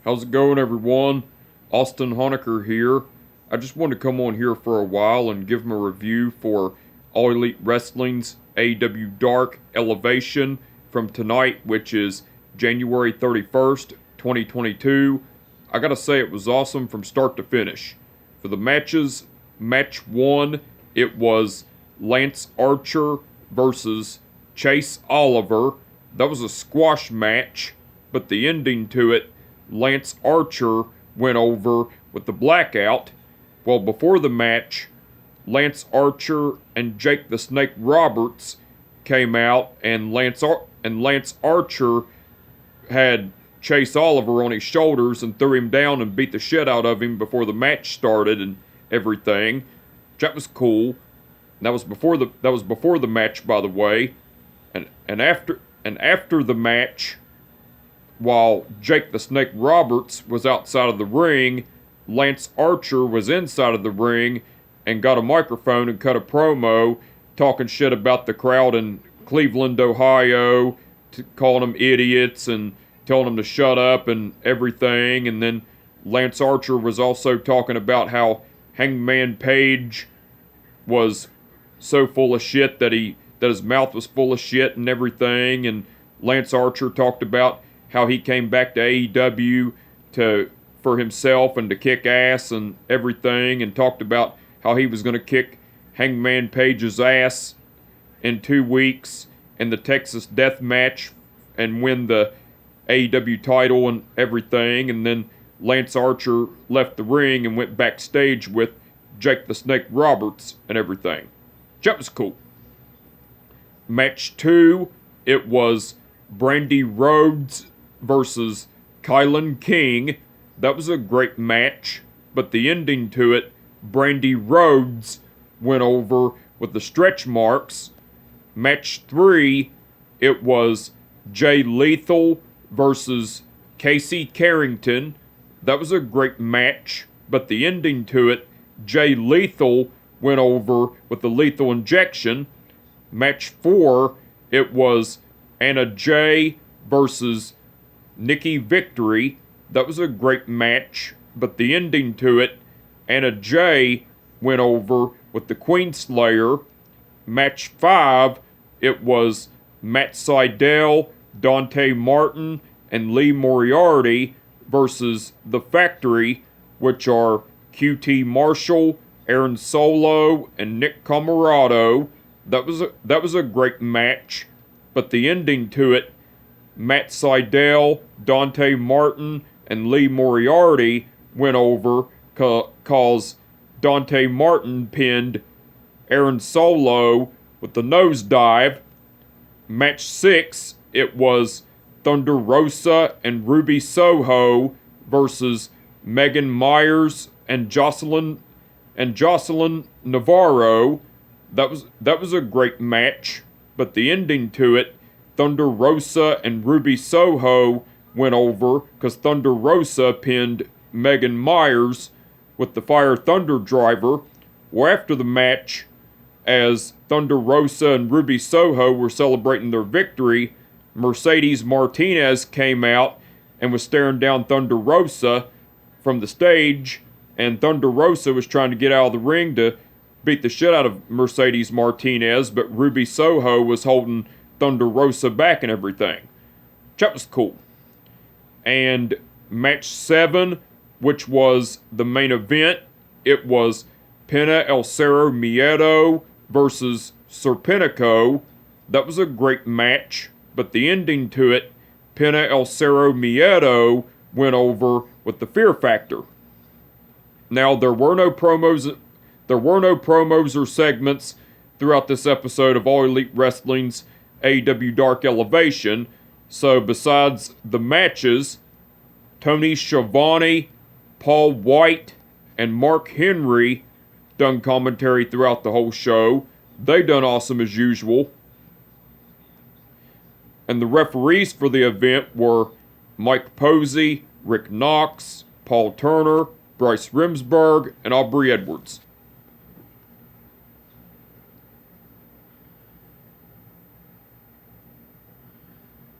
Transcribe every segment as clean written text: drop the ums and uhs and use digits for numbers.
How's it going, everyone? Austin Honecker here. I just wanted to come on here for a while and give them a review for All Elite Wrestling's AEW Dark Elevation from tonight, which is January 31st, 2022. I gotta say, it was awesome from start to finish. For the matches, match 1, it was Lance Archer versus Chase Oliver. That was a squash match, but the ending to it, Lance Archer went over with the blackout. Well, before the match, Lance Archer and Jake the Snake Roberts came out, and Lance Archer had Chase Oliver on his shoulders and threw him down and beat the shit out of him before the match started and everything. That was cool. That was before the match, by the way. And after the match, while Jake the Snake Roberts was outside of the ring, Lance Archer was inside of the ring and got a microphone and cut a promo talking shit about the crowd in Cleveland, Ohio, calling them idiots and telling them to shut up and everything. And then Lance Archer was also talking about how Hangman Page was so full of shit that his mouth was full of shit and everything. And Lance Archer talked about how he came back to AEW for himself and to kick ass and everything, and talked about how he was going to kick Hangman Page's ass in 2 weeks in the Texas Death Match and win the AEW title and everything. And then Lance Archer left the ring and went backstage with Jake the Snake Roberts and everything. That was cool. Match 2, it was Brandy Rhodes versus Kylan King. That was a great match, but the ending to it, Brandy Rhodes went over with the stretch marks. Match 3, it was Jay Lethal versus Casey Carrington. That was a great match, but the ending to it, Jay Lethal went over with the lethal injection. Match 4, it was Anna Jay versus Nikki Victory. That was a great match, but the ending to it, Anna Jay went over with the Queen Slayer. Match 5, it was Matt Sydal, Dante Martin, and Lee Moriarty versus The Factory, which are QT Marshall, Aaron Solo, and Nick Comoroto. That was a great match, but the ending to it, Matt Sydal, Dante Martin, and Lee Moriarty went over cause Dante Martin pinned Aaron Solo with the nosedive. Match 6, it was Thunder Rosa and Ruby Soho versus Megan Myers and Jocelyn Navarro. That was a great match, but the ending to it, Thunder Rosa and Ruby Soho went over because Thunder Rosa pinned Megan Myers with the Fire Thunder Driver. Well, after the match, as Thunder Rosa and Ruby Soho were celebrating their victory, Mercedes Martinez came out and was staring down Thunder Rosa from the stage, and Thunder Rosa was trying to get out of the ring to beat the shit out of Mercedes Martinez, but Ruby Soho was holding Thunder Rosa back and everything. That was cool. And match 7, which was the main event, it was Pena El Cerro Miedo versus Serpentico. That was a great match, but the ending to it, Pena El Cerro Miedo went over with the Fear Factor. Now, there were no promos or segments throughout this episode of All Elite Wrestling's AEW Dark Elevation. So besides the matches, Tony Schiavone, Paul White, and Mark Henry done commentary throughout the whole show. They done awesome as usual. And the referees for the event were Mike Posey, Rick Knox, Paul Turner, Bryce Remsburg, and Aubrey Edwards.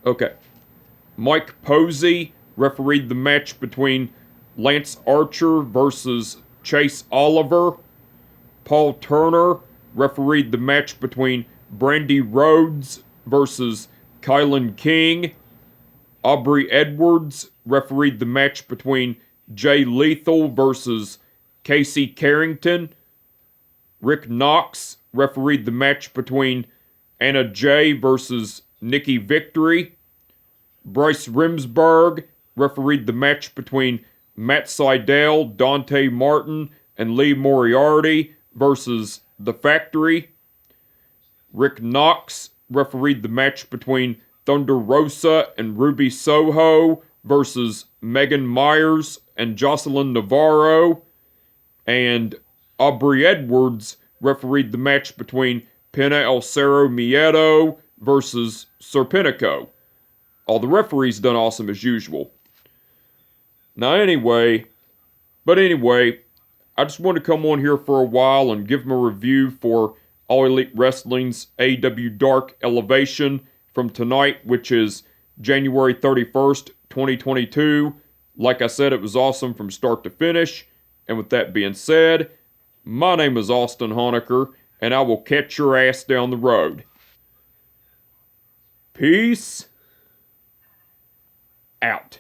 Okay. Mike Posey refereed the match between Lance Archer versus Chase Oliver. Paul Turner refereed the match between Brandy Rhodes versus Kylan King. Aubrey Edwards refereed the match between Jay Lethal versus Casey Carrington. Rick Knox refereed the match between Anna Jay versus Nikki Victory. Bryce Remsburg refereed the match between Matt Sydal, Dante Martin, and Lee Moriarty versus The Factory. Rick Knox refereed the match between Thunder Rosa and Ruby Soho versus Megan Myers and Jocelyn Navarro. And Aubrey Edwards refereed the match between Pena El Cerro Miedo versus Serpentico. All the referees done awesome as usual. Anyway, I just wanted to come on here for a while and give them a review for All Elite Wrestling's AEW Dark Elevation from tonight, which is January 31st, 2022. Like I said, it was awesome from start to finish. And with that being said, my name is Austin Honecker, and I will catch your ass down the road. Peace out.